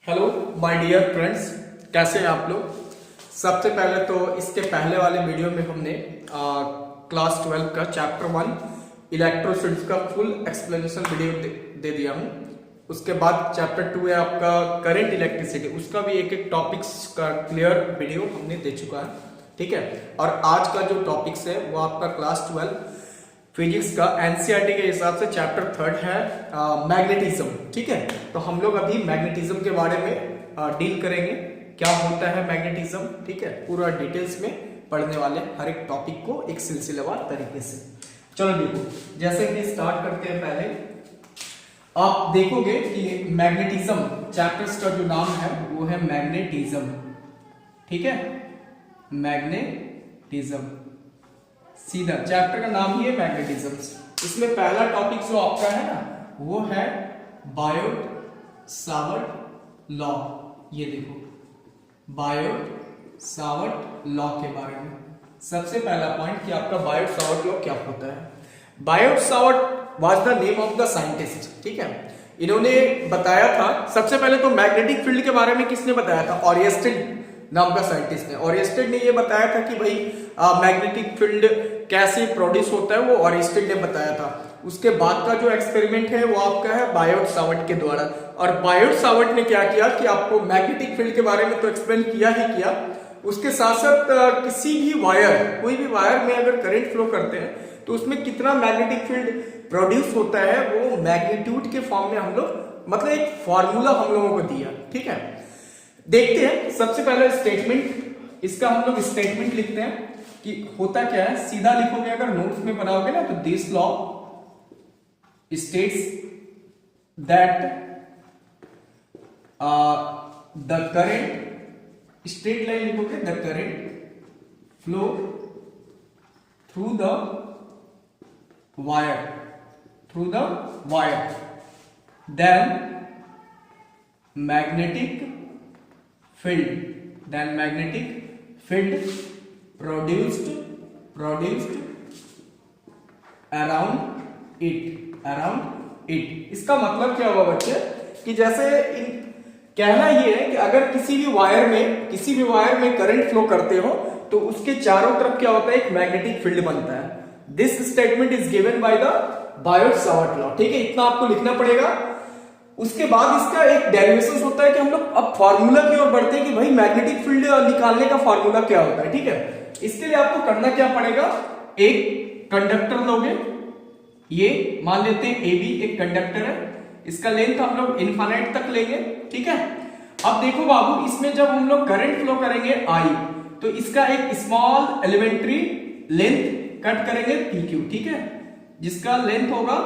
Hello my dear friends, कैसे हैं आप लोग। सबसे पहले तो इसके पहले वाले वीडियो में हमने क्लास 12 का चैप्टर 1 इलेक्ट्रोफील्ड्स का फुल एक्सप्लेनेशन वीडियो दे दिया हूं। उसके बाद चैप्टर 2 है आपका करंट इलेक्ट्रिसिटी, उसका भी एक एक टॉपिक्स का क्लियर वीडियो हमने दे चुका है, ठीक है। और आज का जो टॉपिक्स है वो आपका क्लास 12 फिजिक्स का एनसीईआरटी के हिसाब से चैप्टर 3 है मैग्नेटिज्म, ठीक है। तो हम लोग अभी मैग्नेटिज्म के बारे में डील करेंगे, क्या होता है मैग्नेटिज्म, ठीक है। पूरा डिटेल्स में पढ़ने वाले हर एक टॉपिक को एक सिलसिलेवार तरीके से। चलो देखो, जैसे कि स्टार्ट करते हैं, पहले आप देखोगे कि मैग्नेटिज्म चैप्टर्स का जो नाम है वो है मैग्नेटिज्म, ठीक है। मैग्नेटिज्म सीधा चैप्टर का नाम ही है मैग्नेटिज्म। इसमें पहला टॉपिक जो आपका है ना वो है बायोट सावर्ट लॉ। ये देखो बायोट सावर्ट लॉ के बारे में सबसे पहला पॉइंट कि आपका बायोट सावर्ट लॉ क्या होता है। Biot Savart was the name of the scientist, ठीक है। इन्होंने बताया था, सबसे पहले तो मैग्नेटिक फील्ड के बारे में किसने बताया था, ओरिस्टेड नाम का साइंटिस्ट ने। ओरिस्टेड ने ये बताया था कि भाई मैग्नेटिक फील्ड कैसे प्रोड्यूस होता है, वो ओरिस्टेड ने बताया था। उसके बाद का जो एक्सपेरिमेंट है वो आपका है बायोट सावर्ट के द्वारा। और बायोट सावर्ट ने क्या किया कि आपको मैग्नेटिक फील्ड के बारे में तो एक्सप्लेन किया ही किया, उसके साथ साथ किसी भी वायर, कोई भी वायर में अगर करंट फ्लो करते हैं तो उसमें कितना मैग्नेटिक फील्ड प्रोड्यूस होता है वो मैग्नीट्यूड के फॉर्म में हम लोग, मतलब एक फॉर्मूला हम लोगों को दिया, ठीक है। देखते हैं सबसे पहले स्टेटमेंट, इसका हम लोग स्टेटमेंट लिखते हैं कि होता क्या है। सीधा लिखोगे, अगर नोट्स में बनाओगे ना तो this law states that the current, straight line लिखोगे, the current flow through the wire, through the wire, then magnetic magnetic field produced around it। इसका मतलब क्या हुआ बच्चे कि जैसे कहना ये है कि अगर किसी भी वायर में करंट फ्लो करते हो तो उसके चारों तरफ क्या होता है, एक मैग्नेटिक फील्ड बनता है। This statement is given by the Biot Savart law, ठीक है। इतना आपको लिखना पड़ेगा। उसके बाद इसका एक डेरिवेशन होता है कि हम लोग अब फार्मूला की ओर बढ़ते हैं कि भाई मैग्नेटिक फील्ड निकालने का फार्मूला क्या होता है, ठीक है। इसके लिए आपको करना क्या पड़ेगा, एक कंडक्टर लोगे, ये मान लेते हैं AB एक कंडक्टर है, इसका लेंथ हम लोग इनफाइनाइट तक लेंगे, ठीक है। अब देखो बाबू, इसमें जब हम लोग करंट फ्लो करेंगे I, तो इसका एक स्मॉल एलिमेंट्री लेंथ कट करेंगे PQ, ठीक है, जिसका लेंथ होगा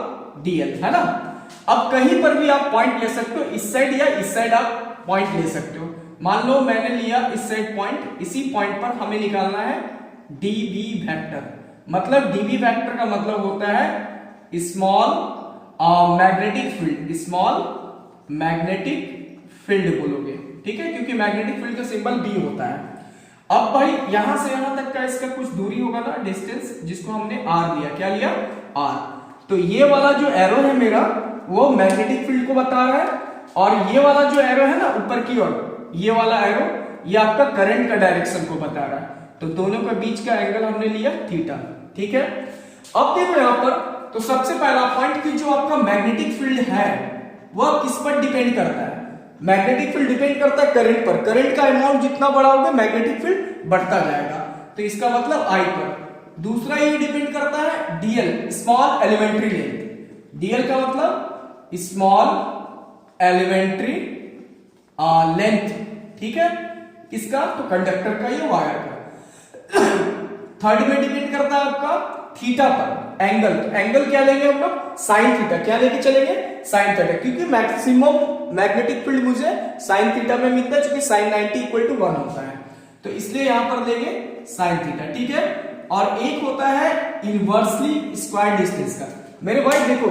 DL, है ना। अब कहीं पर भी आप पॉइंट ले सकते हो, इस साइड या इस साइड आप पॉइंट ले सकते हो। मान लो मैंने लिया इस साइड पॉइंट, इसी पॉइंट पर हमें निकालना है dB वेक्टर। मतलब dB वेक्टर का मतलब होता है small magnetic field, small magnetic field बोलोगे, ठीक है, क्योंकि मैग्नेटिक फील्ड का सिंबल B होता है। अब भाई यहां से यहां तक का इसका कुछ दूरी होगा ना, डिस्टेंस, जिसको हमने R लिया, क्या लिया, R। तो ये वाला जो एरो है मेरा वो मैग्नेटिक फील्ड को बता रहा है, और ये वाला जो एरो है ना ऊपर की ओर, ये वाला एरो ये आपका करंट का डायरेक्शन को बता रहा है। तो दोनों के बीच का एंगल हमने लिया थीटा, ठीक है। अब देखो यहां पर, तो सबसे पहला पॉइंट कि जो आपका मैग्नेटिक फील्ड है वह किस पर डिपेंड करता है, मैग्नेटिक फील्ड डिपेंड करता है करंट पर। करंट का अमाउंट जितना बड़ा होगा मैग्नेटिक फील्ड बढ़ता जाएगा, तो इसका मतलब I पर। दूसरा ये डिपेंड करता है DL, small elementary length. DL का मतलब स्मॉल एलिमेंट्री लेंथ, ठीक है, किसका, तो कंडक्टर का, ये वायर का। थर्ड में डिपेंड करता है आपका थीटा पर, एंगल। एंगल क्या लेंगे हम लोग, साइन थीटा। क्या लेके चलेंगे, साइन थीटा, क्योंकि मैक्सिमम मैग्नेटिक फील्ड मुझे साइन थीटा में मिलता है, क्योंकि साइन 90 इक्वल टू 1 होता है, तो इसलिए यहां पर लेंगे साइन थीटा, ठीक है। और एक होता है इनवर्सली स्क्वायर डिस्टेंस का। मेरे भाई देखो,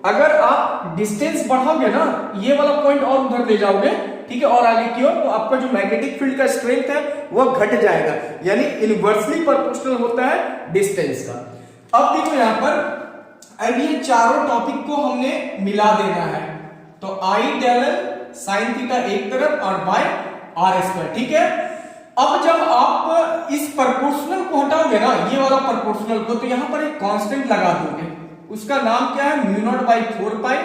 अगर आप डिस्टेंस बढ़ाओगे ना, ये वाला पॉइंट और उधर ले जाओगे, ठीक है, और आगे की ओर, तो आपका जो मैग्नेटिक फील्ड का स्ट्रेंथ है वो घट जाएगा, यानी इनवर्सली प्रोपोर्शनल होता है डिस्टेंस का। अब देखो यहां पर, अब ये चारों टॉपिक को हमने मिला देना है, तो I डेल साइन थीटा एक तरफ और बाय आर स्क्वायर, ठीक है। अब जब आप इस प्रोपोर्शनल को हटाओगे ना, ये वाला प्रोपोर्शनल को, तो यहां पर एक कांस्टेंट लगा दोगे, उसका नाम क्या है, mu naught by 4 pi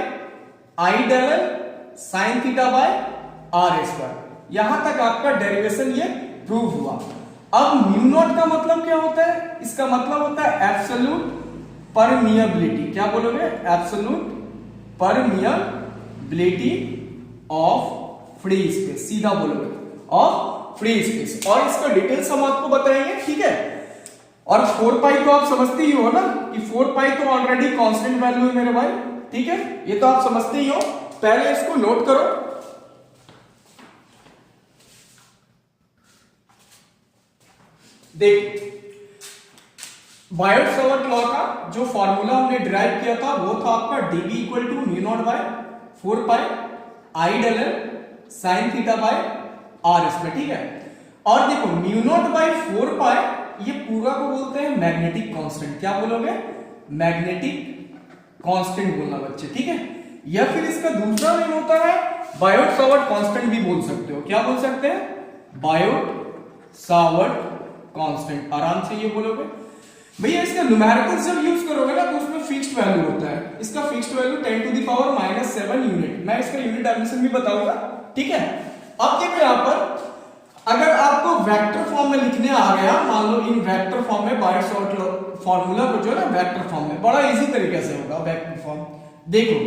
I del L sine theta by are square. यहां तक आपका डेरिवेशन ये प्रूव हुआ। अब म्यू नॉट का मतलब क्या होता है, इसका मतलब होता है एब्सोल्यूट परमिएबिलिटी। क्या बोलोगे, absolute permeability of free space, सीधा बोलोगे ऑफ फ्री स्पेस। और इसका डिटेल्स हम आपको बताएंगे, ठीक है। और 4 पाई तो आप समझते ही हो ना कि 4 पाई तो ऑलरेडी कांस्टेंट वैल्यू है मेरे भाई, ठीक है, ये तो आप समझते ही हो। पहले इसको नोट करो। देखो, बायोट-सावर्ट लॉ का जो फॉर्मूला हमने डिराइव किया था वो था आपका dB equal to mu naught by 4 pi I del L sine theta by are square, ठीक है। और देखो म्यू नॉट बाय 4 पाई ये पूरा को बोलते हैं मैग्नेटिक कांस्टेंट। क्या बोलोगे, मैग्नेटिक कांस्टेंट बोलना बच्चे, ठीक है। या फिर इसका दूसरा नेम होता है बायोट-सावर्ट कांस्टेंट भी बोल सकते हो। क्या बोल सकते हैं, बायोट-सावर्ट कांस्टेंट, आराम से ये बोलोगे। भैया इसका न्यूमेरिकल्स जब यूज करोगे ना तो उसमें फिक्स्ड वैल्यू होता है। इसका fixed value 10 to the power -7 unit. मैं इसका यूनिट डायमेंशन भी बताऊंगा, ठीक है। अब देखो यहां पर अगर आपको वेक्टर फॉर्म में लिखने आ गया, मान लो इन वेक्टर फॉर्म में बायोट-सावर्ट फॉर्मूला को जो है ना वेक्टर फॉर्म में, बड़ा इजी तरीके से होगा वेक्टर फॉर्म। देखो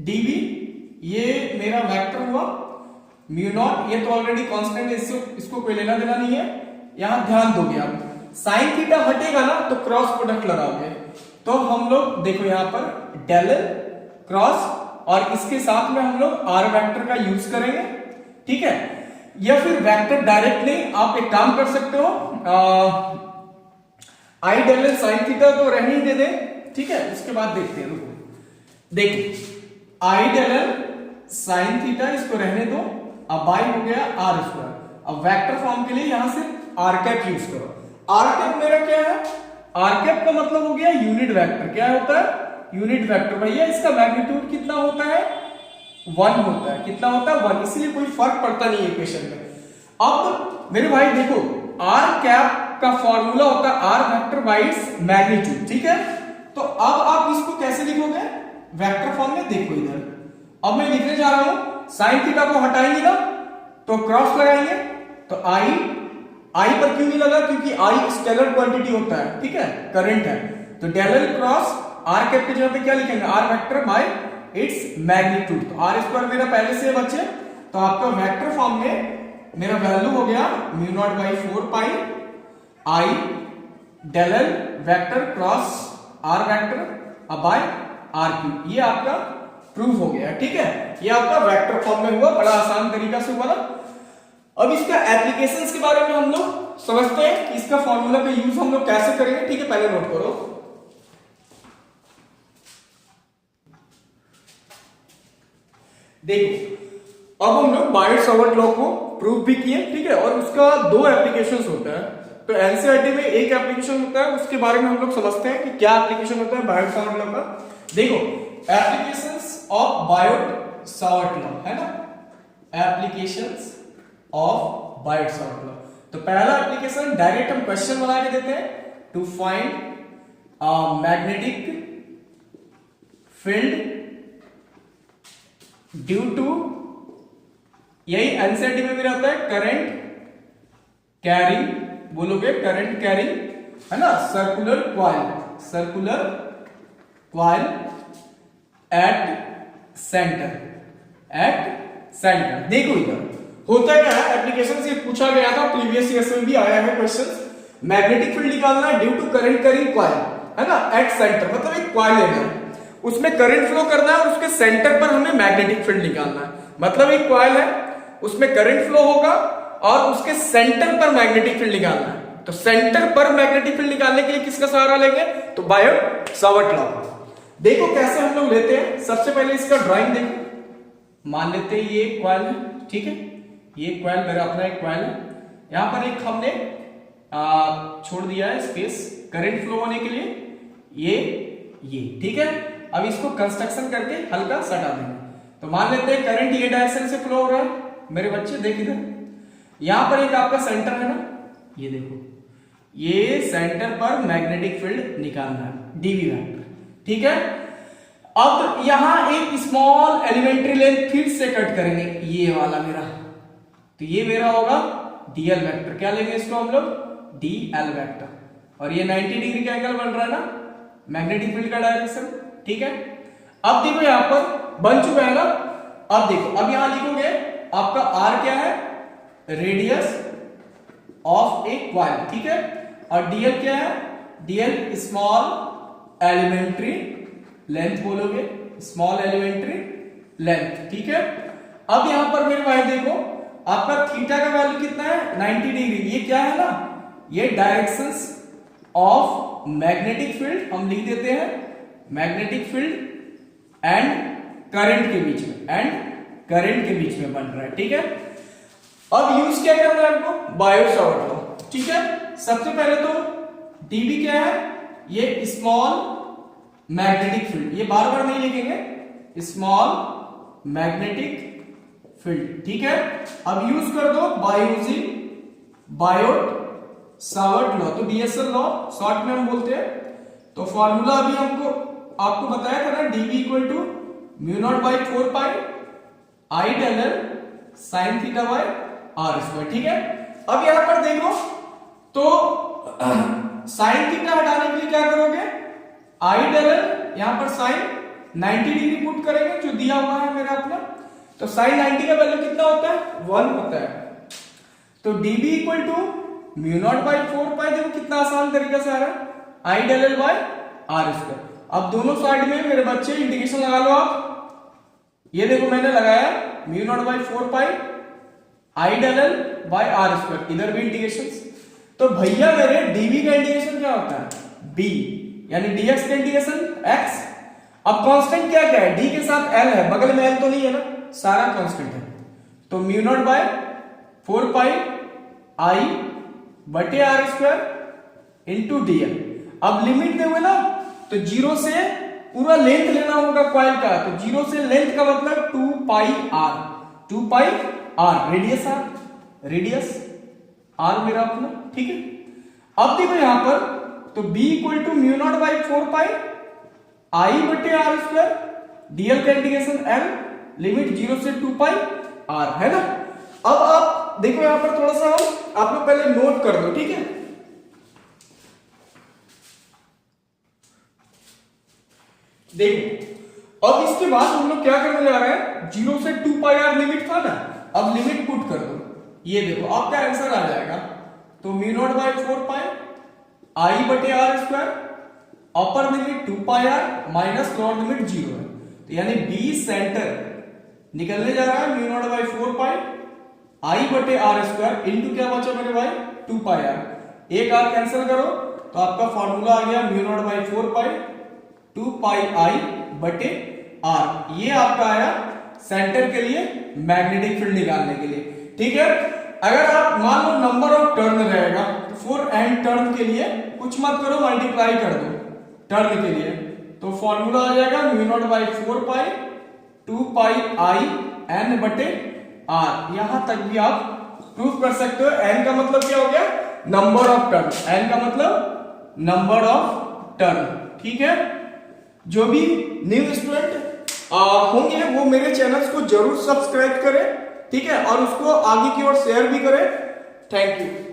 dB ये मेरा वेक्टर हुआ, म्यू नॉट ये तो ऑलरेडी कांस्टेंट है, इसको कोई लेना देना नहीं है। यहां ध्यान दोगे आप, साइन थीटा हटेगा ना तो क्रॉस प्रोडक्ट लगाओगे, तो हम लोग देखो यहां पर डेल क्रॉस और इसके साथ में हम लोग आर वेक्टर का यूज करेंगे, ठीक है। या फिर वेक्टर डायरेक्टली आप एक काम कर सकते हो, आई डेल एल साइन थीटा तो रहने ही दे दे, ठीक है। उसके बाद देखते हैं, देखो आई डेल एल साइन थीटा इसको रहने दो, अब बाई हो गया आर स्क्वायर। अब वेक्टर फॉर्म के लिए यहां से आर कैप यूज करो। आर कैप मेरा क्या है, आर कैप का मतलब हो गया यूनिट वेक्टर। क्या होता है, यूनिट वेक्टर। भैया इसका मैग्नीट्यूड कितना होता है, 1 होता है। कितना होता है, 1, इसलिए कोई फर्क पड़ता नहीं है इक्वेशन में। अब मेरे भाई देखो आर कैप का फॉर्मूला होता है आर वेक्टर बाई मैग्नीट्यूड, ठीक है। तो अब आप इसको कैसे लिखोगे वेक्टर फॉर्म में, देखो इधर अब मैं लिखने जा रहा हूं, साइन थीटा को हटाएंगे ना तो क्रॉस लगाएंगे, तो आई पर क्यों नहीं लगा, क्योंकि आई स्केलर क्वांटिटी होता है, ठीक है, करंट है। तो del L cross R cap की जगह पे क्या लिखेंगे, R vector by its magnitude. तो आर स्क्वायर मेरा पहले से बचे, तो आपका वेक्टर फॉर्म में मेरा वैल्यू हो गया mu naught by 4 pi I del L vector cross R vector by R cube. ये आपका प्रूफ हो गया, ठीक है। ये आपका वेक्टर फॉर्म में हुआ, बड़ा आसान तरीका से हुआ ना। अब इसका एप्लीकेशंस के बारे में हम लोग समझते हैं कि इसका फॉर्मूला का यूज हम लोग कैसे करेंगे, ठीक है। पहले नोट करो, देखो अब हम लोग बायोट-सावर्ट लॉ को प्रूव भी किए, ठीक है। और उसका 2 एप्लीकेशंस होता है। तो एनसीईआरटी में एक एप्लीकेशन होता है, उसके बारे में हम लोग समझते हैं कि क्या एप्लीकेशन होता है बायोट-सावर्ट लॉ का। देखो एप्लीकेशंस ऑफ बायोट-सावर्ट लॉ है ना, एप्लीकेशंस ऑफ बायोट-सावर्ट लॉ। तो पहला एप्लीकेशन डायरेक्ट हम क्वेश्चन बना के देते हैं, to find magnetic field due to, यही एनसीईआरटी में भी रहता है, करंट कैरिंग, बोलोगे करंट कैरिंग है ना, सर्कुलर क्वाइल एट सेंटर। देखो इधर होता क्या है, एप्लीकेशन से पूछा गया था, प्रीवियस ईयर्स में भी आया है क्वेश्चन, मैग्नेटिक फील्ड निकालना है due to current carrying coil है ना, एट सेंटर, मतलब एक क्वाइल लेना है, उसमें करंट फ्लो करना है और उसके सेंटर पर हमें मैग्नेटिक फील्ड निकालना है। मतलब एक क्वाइल है, उसमें करंट फ्लो होगा और उसके सेंटर पर मैग्नेटिक फील्ड निकालना है। तो सेंटर पर मैग्नेटिक फील्ड निकालने के लिए किसका सहारा लेंगे, तो बायोट-सावर्ट लॉ। देखो कैसे हम लोग लेते हैं, सबसे पहले इसका ड्राइंग देखो। मान लेते हैं ये क्वाइल है, ठीक है, ये क्वाइल मेरा अपना एक क्वाइल है। यहां पर एक हमने छोड़ दिया है स्पेस करंट फ्लो होने के लिए, ये ठीक है। अब इसको कंस्ट्रक्शन करके हल्का सटा देंगे। तो मान लेते हैं करंट ये डायरेक्शन से फ्लो हो रहा है मेरे बच्चे, देख इधर, यहां पर एक आपका सेंटर है ना, ये देखो, ये सेंटर पर मैग्नेटिक फील्ड निकालना है डीवी वेक्टर, ठीक है। अब यहां एक स्मॉल एलिमेंट्री लेंथ फिर से कट करेंगे, ये वाला मेरा, तो ये मेरा होगा डीएल वेक्टर, क्या लेंगे इसको हम लोग, डीएल वेक्टर, और ये 90 डिग्री का एंगल बन रहा है ना मैग्नेटिक फील्ड का डायरेक्शन, ठीक है। अब देखो यहां पर बन चुका है ना, अब देखो, अब यहां लिखोगे आपका आर क्या है, रेडियस ऑफ ए कॉइल, ठीक है, और डीएल क्या है, डीएल स्मॉल एलिमेंट्री लेंथ बोलोगे, स्मॉल एलिमेंट्री लेंथ, ठीक है। अब यहां पर मेरे भाई देखो आपका थीटा का वैल्यू कितना है, 90 डिग्री, ये क्या है ना, ये डायरेक्शंस ऑफ मैग्नेटिक फील्ड, हम लिख देते हैं मैग्नेटिक फील्ड एंड करंट के बीच में, एंड करंट के बीच में बन रहा है, ठीक है। अब यूज क्या करना है आपको, बायो सावर्ट लॉ, ठीक है। सबसे पहले तो डीबी क्या है, ये स्मॉल मैग्नेटिक फील्ड, ये बार बार नहीं लिखेंगे, स्मॉल मैग्नेटिक फील्ड, ठीक है। अब यूज कर दो by using Biot Savart law, तो बीएसएल लॉ शॉर्ट में हम बोलते हैं। तो फॉर्मूला अभी हमको आपको बताया था ना, dB equal to mu naught by 4 pi I del L sine theta by are square, ठीक है। अब यहां पर देखो तो साइन थीटा हटाने के लिए क्या करोगे, आई डेल एल यहां पर साइन 90 डिग्री पुट करेंगे जो दिया हुआ है मेरा अपना, तो साइन 90 का वैल्यू कितना होता है, 1 होता है। तो dB equal to mu naught by 4 pi, देखो कितना आसान तरीका से आ रहा है, I del L by are square. अब दोनों साइड में मेरे बच्चे इंटीग्रेशन लगा लो आप, ये देखो मैंने लगाया mu naught by 4 pi I del L by are square, इधर भी इंटीग्रेशन। तो भैया मेरे dB का इंटीग्रेशन क्या होता है, b, यानी dx का इंटीग्रेशन x। अब कांस्टेंट क्या क्या है, d के साथ l है, बगल में l तो नहीं है ना, सारा कांस्टेंट है, तो mu naught by 4 pi I बटे आर स्क्वायर इंटू डीएल। अब लिमिट दोगे ना तो जीरो से पूरा लेंथ लेना होगा कॉइल का, तो जीरो से लेंथ का मतलब 2 pi r, 2 pi r, radius r, radius r मेरा अपना, ठीक है। अब देखो यहां पर तो b equal to mu naught by 4 pi I बटे आर स्क्वायर, डीएल का इंटीग्रेशन l, लिमिट 0 से 2 पाई आर, है ना। अब आप देखो यहां पर थोड़ा सा हम आप लोग पहले नोट कर दो, ठीक है। देखो अब इसके बाद हम लोग क्या करने जा रहे हैं, 0 से 2 पाई आर लिमिट था ना, अब लिमिट पुट कर दो, ये देखो आपका आंसर आ जाएगा, तो mu naught by 4 pi I बटे R square, upper limit 2 pi R minus lower limit 0 है, तो यानी बी सेंटर निकलने जा रहा है mu naught by 4 pi I बटे आर स्क्वायर इंटू क्या बचा मेरे भाई 2 पाई आर, एक आर कैंसिल करो तो आपका फॉर्मूला आ गया mu naught by 4 pi 2 pi I बटे आर, ये आपका आया सेंटर के लिए मैग्नेटिक फील्ड निकालने के लिए, ठीक है। अगर आप मान लो नंबर ऑफ टर्न रहेगा तो फॉर एन टर्न के लिए कुछ मत करो, मल्टीप्लाई कर दो टर्न के लिए, तो फॉर्मूला आ जाएगा mu naught by 4 pi 2 pi I N बटे आर। यहां तक भी आप प्रूफ कर सकते हो। एन का मतलब क्या हो गया, नंबर ऑफ टर्न, एन का मतलब नंबर ऑफ टर्न, ठीक है। जो भी न्यू स्टूडेंट होंगे वो मेरे चैनल्स को जरूर सब्सक्राइब करें, ठीक है, और उसको आगे की ओर शेयर भी करें। Thank you.